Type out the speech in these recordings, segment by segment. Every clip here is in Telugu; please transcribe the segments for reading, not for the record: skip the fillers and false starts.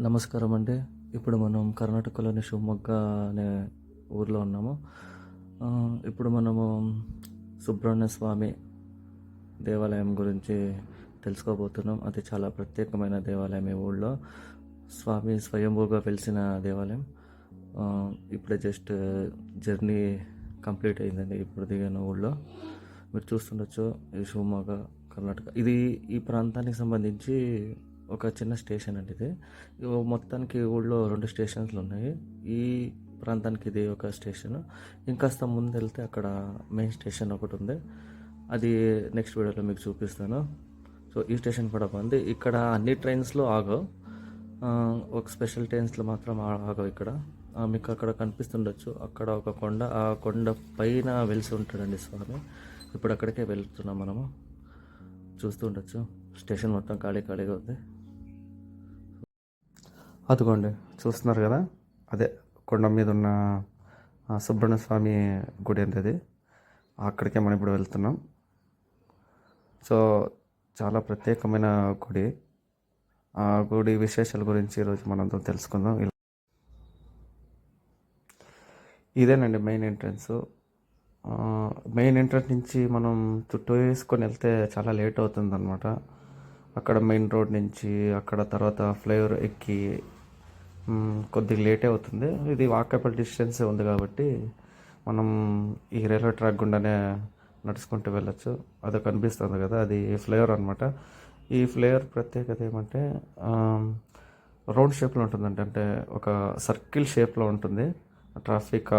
నమస్కారం అండి. ఇప్పుడు మనం కర్ణాటకలోని షివమొగ్గ అనే ఊర్లో ఉన్నాము. ఇప్పుడు మనము సుబ్రహ్మణ్య స్వామి దేవాలయం గురించి తెలుసుకోబోతున్నాం. అది చాలా ప్రత్యేకమైన దేవాలయం. ఈ ఊళ్ళో స్వామి స్వయంభూగా వెలిసిన దేవాలయం. ఇప్పుడే జస్ట్ జర్నీ కంప్లీట్ అయిందండి. ఇప్పుడు దిగిన ఊళ్ళో మీరు చూస్తుండొచ్చు. ఈ షివమొగ్గ కర్ణాటక. ఇది ఈ ప్రాంతానికి సంబంధించి ఒక చిన్న స్టేషన్ అండి ఇది. మొత్తానికి ఊళ్ళో 2 స్టేషన్స్లు ఉన్నాయి. ఈ ప్రాంతానికి ఇది ఒక స్టేషన్. ఇంకాస్త ముందు వెళ్తే అక్కడ మెయిన్ స్టేషన్ ఒకటి ఉంది. అది నెక్స్ట్ వీడియోలో మీకు చూపిస్తాను. సో ఈ స్టేషన్ కూడా బాగుంది. ఇక్కడ అన్ని ట్రైన్స్లో ఆగవు. ఒక స్పెషల్ ట్రైన్స్లో మాత్రం ఆగవు ఇక్కడ. మీకు అక్కడ కనిపిస్తుండొచ్చు. అక్కడ ఒక కొండ, ఆ కొండ పైన వెలిసి ఉంటాడండి స్వామి. ఇప్పుడు అక్కడికే వెళ్తున్నాం మనము. చూస్తూ ఉండొచ్చు. స్టేషన్ మొత్తం ఖాళీగా ఉంది. అదిగోండి, చూస్తున్నారు కదా, అదే కొండ మీద ఉన్న సుబ్రహ్మణ్య స్వామి గుడి అండి అది. అక్కడికే మనం ఇప్పుడు వెళ్తున్నాం. సో చాలా ప్రత్యేకమైన గుడి. ఆ గుడి విశేషాల గురించి ఈరోజు మనందరం తెలుసుకుందాం. ఇదేనండి మెయిన్ ఎంట్రన్స్. మెయిన్ ఎంట్రన్స్ నుంచి మనం చుట్టూ వేసుకొని వెళ్తే చాలా లేట్ అవుతుంది అనమాట. అక్కడ మెయిన్ రోడ్ నుంచి అక్కడ తర్వాత ఫ్లైఓవర్ ఎక్కి కొద్దిగా లేటే అవుతుంది. ఇది వాకబుల్ డిస్టెన్సే ఉంది కాబట్టి మనం ఈ రైల్వే ట్రాక్ గుండానే నడుచుకుంటూ వెళ్ళచ్చు. అది కనిపిస్తుంది కదా, అది ఫ్లైఓవర్ అనమాట. ఈ ఫ్లైఓవర్ ప్రత్యేకత ఏమంటే రౌండ్ షేప్లో ఉంటుందండి. అంటే ఒక సర్కిల్ షేప్లో ఉంటుంది. ట్రాఫిక్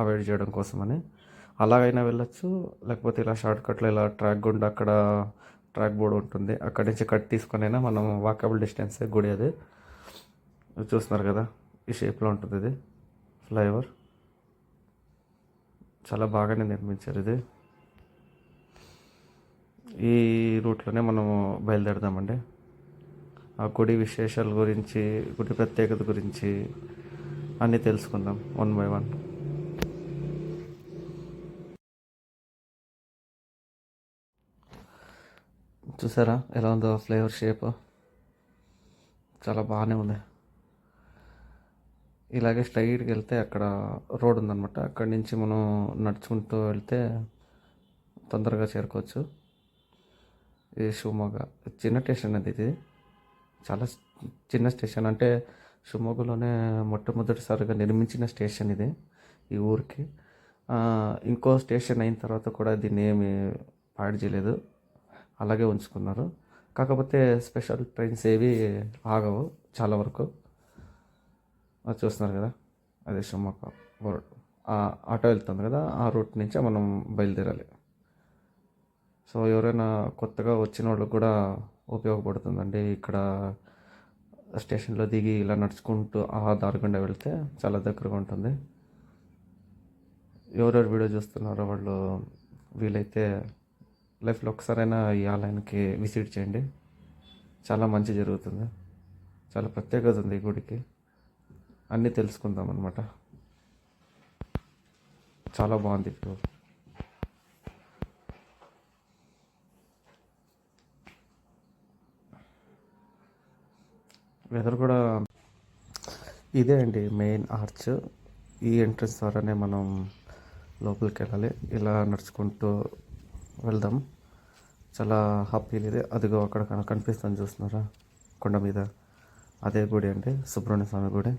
అవాయిడ్ చేయడం కోసమని అలాగైనా వెళ్ళచ్చు. లేకపోతే ఇలా షార్ట్కట్లో ఇలా ట్రాక్ గుండా అక్కడ ట్రాక్ బోర్డు ఉంటుంది, అక్కడి నుంచి కట్ తీసుకొనైనా మనం వాకబుల్ డిస్టెన్సే గుడి. అది చూస్తున్నారు కదా, ఈ షేప్లో ఉంటుంది ఇది ఫ్లైఓవర్. చాలా బాగానే నిర్మించారు ఇది. ఈ రూట్లోనే మనము బయలుదేరదామండి. ఆ గుడి విశేషాల గురించి, గుడి ప్రత్యేకత గురించి అన్నీ తెలుసుకుందాం వన్ బై వన్. చూసారా ఎలా ఉందో ఫ్లైఓవర్ షేప్? చాలా బాగానే ఉంది. ఇలాగే స్ట్రైట్కి వెళ్తే అక్కడ రోడ్ ఉందన్నమాట. అక్కడి నుంచి మనం నడుచుకుంటూ వెళ్తే తొందరగా చేరుకోవచ్చు. ఇది షివమొగ్గ చిన్న స్టేషన్ అది. ఇది చాలా చిన్న స్టేషన్. అంటే షివమొగ్గలోనే మొట్టమొదటిసారిగా నిర్మించిన స్టేషన్ ఇది ఈ ఊరికి. ఇంకో స్టేషన్ అయిన తర్వాత కూడా దీన్ని ఏమి పాడు చేయలేదు, అలాగే ఉంచుకున్నారు. కాకపోతే స్పెషల్ ట్రైన్స్ ఏవి ఆగవు చాలా వరకు. అది చూస్తున్నారు కదా, అదే షివమొగ్గ రోడ్. ఆటో వెళ్తుంది కదా, ఆ రూట్ నుంచే మనం బయలుదేరాలి. సో ఎవరైనా కొత్తగా వచ్చిన వాళ్ళకి కూడా ఉపయోగపడుతుందండి. ఇక్కడ స్టేషన్లో దిగి ఇలా నడుచుకుంటూ ఆ దారి గుండా వెళ్తే చాలా దగ్గరగా ఉంటుంది. ఎవరెవరు వీడియో చూస్తున్నారో వాళ్ళు వీలైతే లైఫ్లో ఒకసారైనా ఈ ఆలయానికి విజిట్ చేయండి. చాలా మంచి జరుగుతుంది. చాలా ప్రత్యేకత ఉంది ఈ గుడికి. అన్నీ తెలుసుకుందాం అన్నమాట. చాలా బాగుంది. ఇప్పుడు వెదర్ కూడా ఇదే అండి మెయిన్ ఆర్చ్. ఈ ఎంట్రన్స్ ద్వారానే మనం లోపలికి వెళ్ళాలి. ఇలా నడుచుకుంటూ వెళ్దాం. చాలా హ్యాపీగా ಇದೆ. అదిగో అక్కడ కనిపిస్తుంది, చూస్తున్నారా కొండ మీద, అదే గుడి అండి, సుబ్రహ్మణ్య స్వామి గుడి.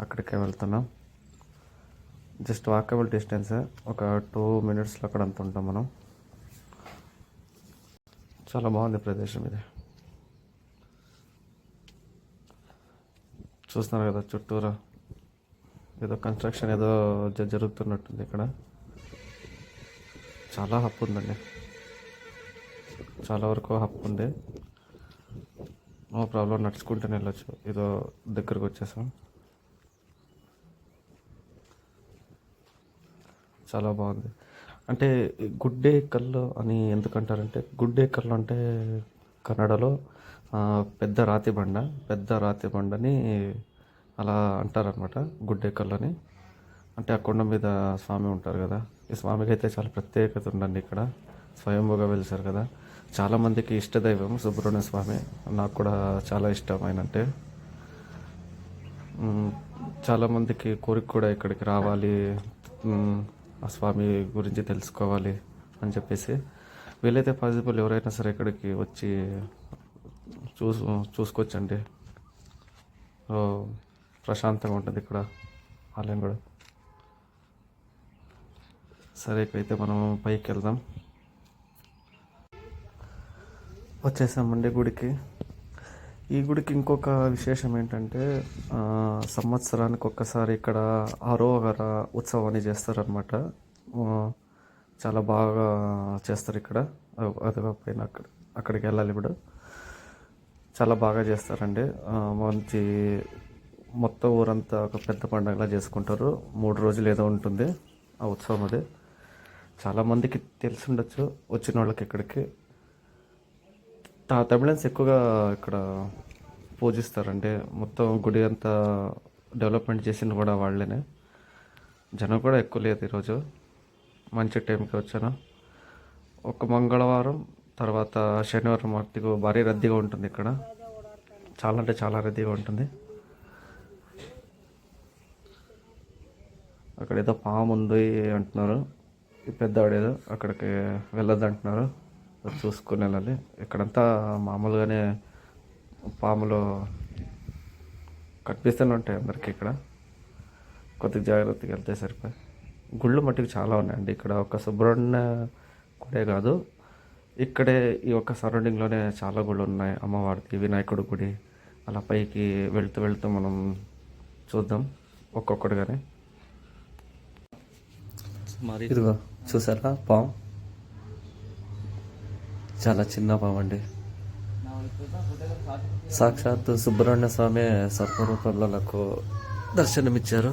అక్కడికే వెళ్తున్నాం. Just walkable distance. ఒక 2 minutesలో అక్కడ అంత ఉంటాం మనం. చాలా బాగుంది ప్రదేశం ఇది. చూస్తున్నారు కదా చుట్టూరా ఏదో కన్స్ట్రక్షన్ ఏదో జరుగుతున్నట్టుంది ఇక్కడ. చాలా హప్పు ఉందండి, చాలా వరకు హప్పు ఉంది. నో ప్రాబ్లం, నడుచుకుంటూనే వెళ్ళొచ్చు. ఏదో దగ్గరకు వచ్చేసాం. చాలా బాగుంది. అంటే గుడ్డే కల్లు అని ఎందుకంటారంటే, గుడ్డే కల్లు అంటే కన్నడలో పెద్ద రాతి బండని అలా అంటారనమాట, గుడ్డే కల్లు అని. అంటే ఆ కొండ మీద స్వామి ఉంటారు కదా, ఈ స్వామికి అయితే చాలా ప్రత్యేకత ఉందండి. ఇక్కడ స్వయంభూగా వెలిసారు కదా. చాలామందికి ఇష్టదైవం సుబ్రహ్మణ్య స్వామి. నాకు కూడా చాలా ఇష్టం ఆయన అంటే. మ్, చాలామందికి కోరిక కూడా ఇక్కడికి రావాలి, ఆ స్వామి గురించి తెలుసుకోవాలి అని చెప్పేసి వీలైతే పాసిబుల్ ఎవరైనా సరే ఇక్కడికి వచ్చి చూసు చూసుకోవచ్చండి. ఓ, ప్రశాంతంగా ఉంటుంది ఇక్కడ ఆలయం కూడా. సరే, ఇక్కడైతే మనం పైకి వెళ్దాం. వచ్చేసామండి గుడికి. ఈ గుడికి ఇంకొక విశేషం ఏంటంటే సంవత్సరానికి ఒక్కసారి ఇక్కడ ఆరోహర ఉత్సవాన్ని చేస్తారనమాట. చాలా బాగా చేస్తారు ఇక్కడ. అది పైన అక్కడికి వెళ్ళాలి ఇప్పుడు. చాలా బాగా చేస్తారండి. మంచి మొత్తం ఊరంతా ఒక పెద్ద పండుగలా చేసుకుంటారు. 3 రోజులు ఏదో ఉంటుంది ఆ ఉత్సవం. అది చాలామందికి తెలిసి ఉండొచ్చు వచ్చిన వాళ్ళకి. ఇక్కడికి తమిళన్స్ ఎక్కువగా ఇక్కడ పూజిస్తారంటే మొత్తం గుడి అంతా డెవలప్మెంట్ చేసింది కూడా వాళ్ళనే. జనం కూడా ఎక్కువ లేదు ఈరోజు. మంచి టైంకి వచ్చాను. ఒక మంగళవారం తర్వాత శనివారం మట్టుకు భారీ రద్దీగా ఉంటుంది ఇక్కడ. చాలా అంటే చాలా రద్దీగా ఉంటుంది. అక్కడ ఏదో పాము ఉంది అంటున్నారు. ఈ పెద్దవాడు ఏదో అక్కడికి వెళ్ళొద్దు అంటున్నారు. చూసుకుని వెళ్ళాలి. ఇక్కడంతా మామూలుగానే పాములు కనిపిస్తూనే ఉంటాయి అందరికీ. ఇక్కడ కొద్దిగా జాగ్రత్తగా వెళ్తే సరిపోయి. గుళ్ళు మట్టుకు చాలా ఉన్నాయండి ఇక్కడ. ఒక సుబ్రహ్మణ్య గుడే కాదు, ఇక్కడే ఈ ఒక్క సరౌండింగ్లోనే చాలా గుళ్ళు ఉన్నాయి. అమ్మవారిది, వినాయకుడి గుడి. అలా పైకి వెళ్తూ వెళ్తూ మనం చూద్దాం ఒక్కొక్కటిగానే. మరి ఇదిగో చూసారా పాము? చాలా చిన్న పాము అండి. సాక్షాత్ సుబ్రహ్మణ్య స్వామి సర్పరూపంలో నాకు దర్శనమిచ్చారు.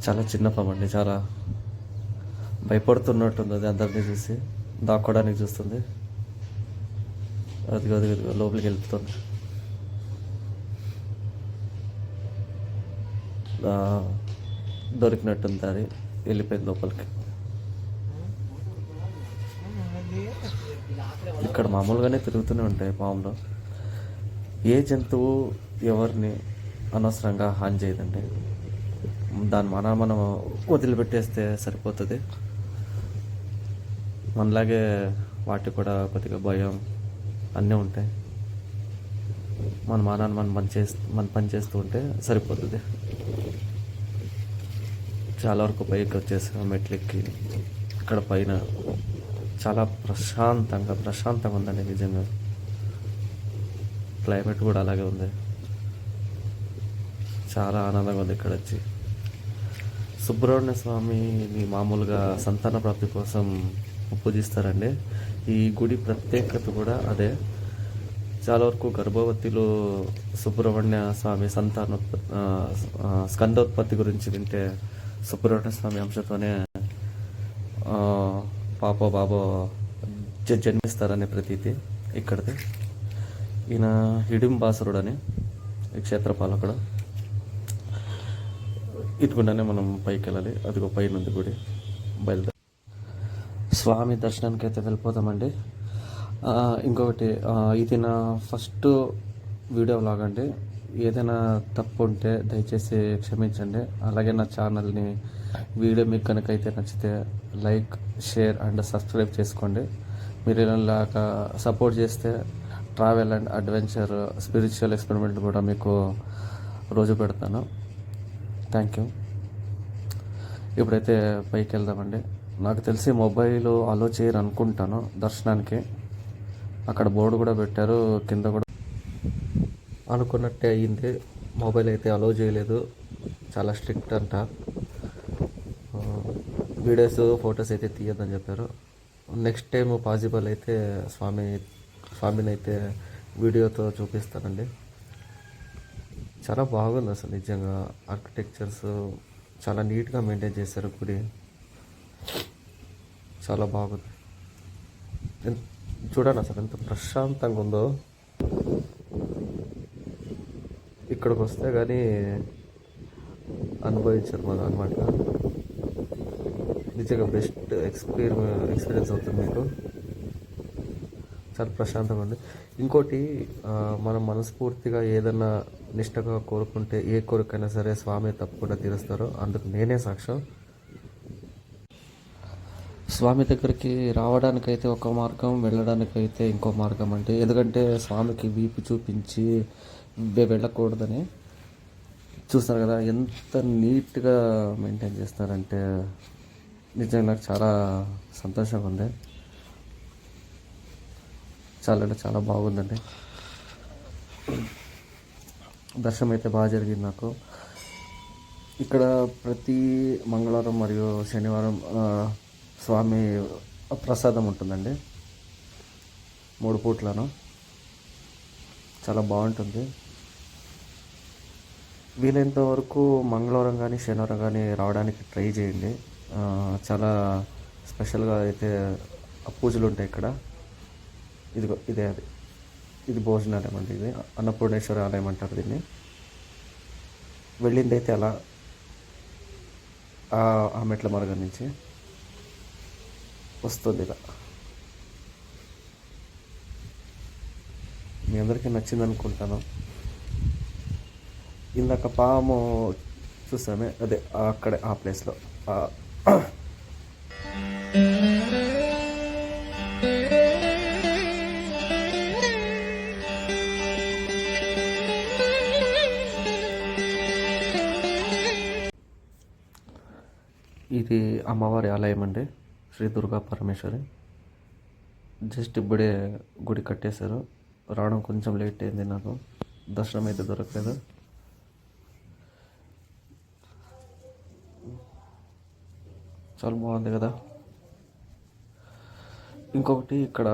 చాలా చిన్న పాము అండి. చాలా భయపడుతున్నట్టుంది. అది అందరినీ చూసి దాక్కోవడానికి చూస్తుంది. అదిగో అదిగో లోపలికి వెళ్తుంది. దొరికినట్టుంది, అది వెళ్ళిపోయింది లోపలికి. ఇక్కడ మామూలుగానే తిరుగుతూనే ఉంటాయి పాములు. ఏ జంతువు ఎవరిని అనవసరంగా హాని చేయదండి. దాని మనం వదిలిపెట్టేస్తే సరిపోతుంది. మనలాగే వాటికి కూడా కొద్దిగా భయం అన్నీ ఉంటాయి. మన మానాన్ని మన పని చేస్తూ ఉంటే సరిపోతుంది. చాలా వరకు పైకి వచ్చేసాం మెట్లెక్కి. ఇక్కడ పైన చాలా ప్రశాంతంగా ఉందండి నిజంగా. క్లైమేట్ కూడా అలాగే ఉంది. చాలా ఆనందంగా ఉంది ఇక్కడ వచ్చి. సుబ్రహ్మణ్య స్వామిని మామూలుగా సంతాన ప్రాప్తి కోసం పూజిస్తారండి. ఈ గుడి ప్రత్యేకత కూడా అదే. చాలా వరకు గర్భవతిలో సుబ్రహ్మణ్య స్వామి స్కందోత్పత్తి గురించి వింటే సుబ్రహ్మణ్య స్వామి అంశతోనే పాపో బాబో జన్మిస్తారనే ప్రతీతి ఇక్కడిది. ఈయన హిడింబాసురుడు అని ఈ క్షేత్రపాలకుడు. ఇటుకుండానే మనం పైకి వెళ్ళాలి. అదిగో పైన ఉంది గుడి. బయలుదేరి స్వామి దర్శనానికి అయితే వెళ్ళిపోతామండి. ఇంకొకటి, ఇది నా ఫస్ట్ వీడియో వ్లాగ్ అండి. ఏదైనా తప్పు ఉంటే దయచేసి క్షమించండి. అలాగే నా ఛానల్ని వీడియో మీకు కనుక అయితే నచ్చితే లైక్, షేర్ అండ్ సబ్స్క్రైబ్ చేసుకోండి. మీరు ఇలాగా సపోర్ట్ చేస్తే travel and adventure, spiritual experiment కూడా మీకు రోజు పెడతాను. Thank you. ఇప్పుడైతే పైకి వెళ్దామండి. నాకు తెలిసి మొబైల్ అలో చేయరు అనుకుంటాను దర్శనానికి. అక్కడ బోర్డు కూడా పెట్టారు, కింద కూడా అనుకున్నట్టే అయ్యింది. మొబైల్ అయితే అలో చేయలేదు, చాలా స్ట్రిక్ట్ అంట. వీడియోస్, ఫొటోస్ అయితే తీయద్దని చెప్పారు. నెక్స్ట్ టైం పాసిబుల్ అయితే స్వామిని అయితే వీడియోతో చూపిస్తానండి. చాలా బాగుంది అసలు నిజంగా. ఆర్కిటెక్చర్స్ చాలా నీట్గా మెయింటైన్ చేశారు గుడి. చాలా బాగుంది. చూడండి అసలు ఎంత ప్రశాంతంగా ఉందో. ఇక్కడికి వస్తే కానీ అనుభవించారు మనం అనమాట. నిజంగా బెస్ట్ ఎక్స్పీరియన్స్ అవుతుంది మీకు. చాలా ప్రశాంతంగా ఉంది. ఇంకోటి మనం మనస్ఫూర్తిగా ఏదన్నా నిష్టగా కోరుకుంటే ఏ కోరికైనా సరే స్వామి తప్పకుండా తీరుస్తారు. అందుకు నేనే సాక్ష్యం. స్వామి దగ్గరికి రావడానికైతే ఒక మార్గం, వెళ్ళడానికైతే ఇంకో మార్గం అంటే, ఎందుకంటే స్వామికి వీపు చూపించి వెళ్ళకూడదని. చూస్తారు కదా ఎంత నీట్గా మెయింటైన్ చేస్తారంటే, నిజంగా నాకు చాలా సంతోషంగా ఉంది. చాలా అంటే చాలా బాగుందండి. దర్శనం అయితే బాగా జరిగింది నాకు. ఇక్కడ ప్రతి మంగళవారం మరియు శనివారం స్వామి ప్రసాదం ఉంటుందండి, 3 పూట్లను. చాలా బాగుంటుంది. వీలైనంత వరకు మంగళవారం కానీ శనివారం కానీ రావడానికి ట్రై చేయండి. చాలా స్పెషల్గా అయితే పూజలు ఉంటాయి ఇక్కడ. ఇదే అది, ఇది భోజనాలయం అండి. ఇది అన్నపూర్ణేశ్వర ఆలయం అంటారు దీన్ని. వెళ్ళింది అయితే అలా ఆ మెట్ల మార్గం నుంచి వస్తుంది ఇలా. మీ అందరికీ నచ్చింది అనుకుంటాను. ఇందాక పాము చూసామే, అదే అక్కడే ఆ ప్లేస్లో. ఇది అమ్మవారి ఆలయం అండి, శ్రీ దుర్గా పరమేశ్వరి. జస్ట్ ఇప్పుడే గుడి కట్టేశారు. రావడం కొంచెం లేట్ అయింది, నాకు దర్శనం అయితే దొరకలేదు. చాలా బాగుంది కదా. ఇంకొకటి ఇక్కడ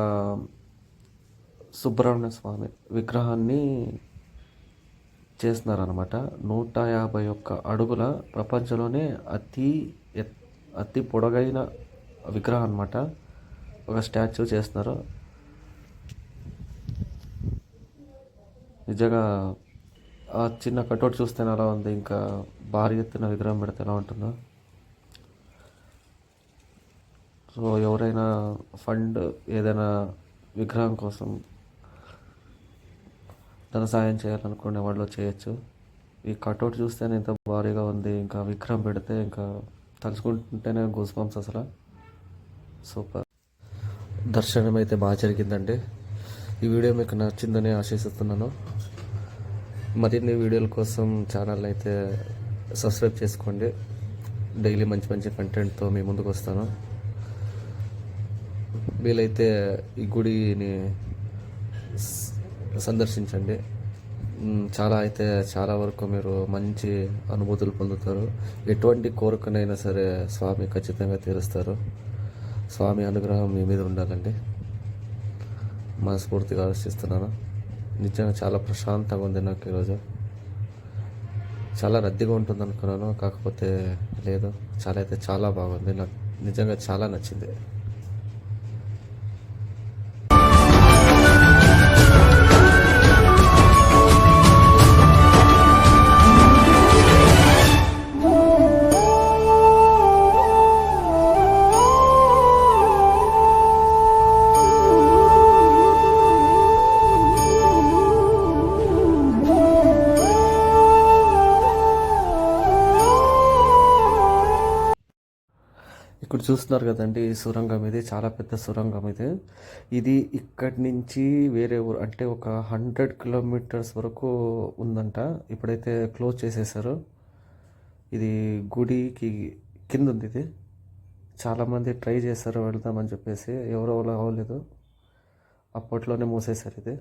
సుబ్రహ్మణ్య స్వామి విగ్రహాన్ని చేస్తున్నారనమాట. 151 అడుగుల ప్రపంచంలోనే అతి పొడగైన విగ్రహం అనమాట. ఒక స్టాచ్యూ చేస్తున్నారు. నిజంగా ఆ చిన్న కటౌట్ చూస్తేనే అలా ఉంది, ఇంకా భారీ ఎత్తున విగ్రహం పెడితే ఎలా ఉంటుందో. సో ఎవరైనా ఫండ్ ఏదైనా విగ్రహం కోసం ధన సాయం చేయాలనుకునే వాళ్ళు చేయొచ్చు. ఈ కటౌట్ చూస్తేనే ఇంత భారీగా ఉంది, ఇంకా విగ్రహం పెడితే ఇంకా తలుచుకుంటుంటేనే గూస్ బంప్స్ అసలు. సూపర్. దర్శనం అయితే బాగా జరిగిందండి. ఈ వీడియో మీకు నచ్చిందని ఆశిస్తున్నాను. మరిన్ని వీడియోల కోసం ఛానల్ అయితే సబ్స్క్రైబ్ చేసుకోండి. డైలీ మంచి మంచి కంటెంట్తో మీ ముందుకు వస్తాను. వీలైతే ఈ గుడిని సందర్శించండి. చాలా వరకు మీరు మంచి అనుభూతులు పొందుతారు. ఎటువంటి కోరికనైనా సరే స్వామి ఖచ్చితంగా తీరుస్తారు. స్వామి అనుగ్రహం మీ మీద ఉండాలండి, మనస్ఫూర్తిగా ఆలోచిస్తున్నాను. నిజంగా చాలా ప్రశాంతంగా ఉంది నాకు ఈరోజు. చాలా రద్దీగా ఉంటుంది అనుకున్నాను, కాకపోతే లేదు. చాలా బాగుంది. నాకు నిజంగా చాలా నచ్చింది. ఇక్కడ చూస్తున్నారు కదండి, ఈ సొరంగం ఇది చాలా పెద్ద సొరంగం ఇది ఇక్కడి నుంచి వేరే ఊరు అంటే ఒక 100 కిలోమీటర్స్ వరకు ఉందంట. ఇప్పుడైతే క్లోజ్ చేసేసారు. ఇది గుడికి కింద ఉంది. ఇది చాలామంది ట్రై చేశారు వెళ్దామని చెప్పేసి, ఎవరో అవ్వలేదు. అప్పట్లోనే మూసేశారు.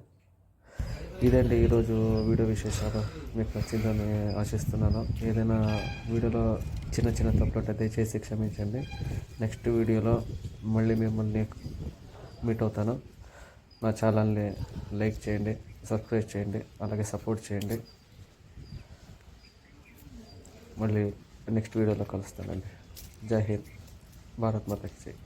ఇదండి ఈరోజు వీడియో విశేషాలు. మీకు నచ్చిందని ఆశిస్తున్నాను. ఏదైనా వీడియోలో చిన్న తప్పులు ఉంటే దయచేసి క్షమించండి. నెక్స్ట్ వీడియోలో మళ్ళీ మిమ్మల్ని మీట్ అవుతాను. నా ఛానల్ని లైక్ చేయండి, సబ్స్క్రైబ్ చేయండి, అలాగే సపోర్ట్ చేయండి. మళ్ళీ నెక్స్ట్ వీడియోలో కలుస్తానండి. జై హింద్, భారత్ మాతాకి జై.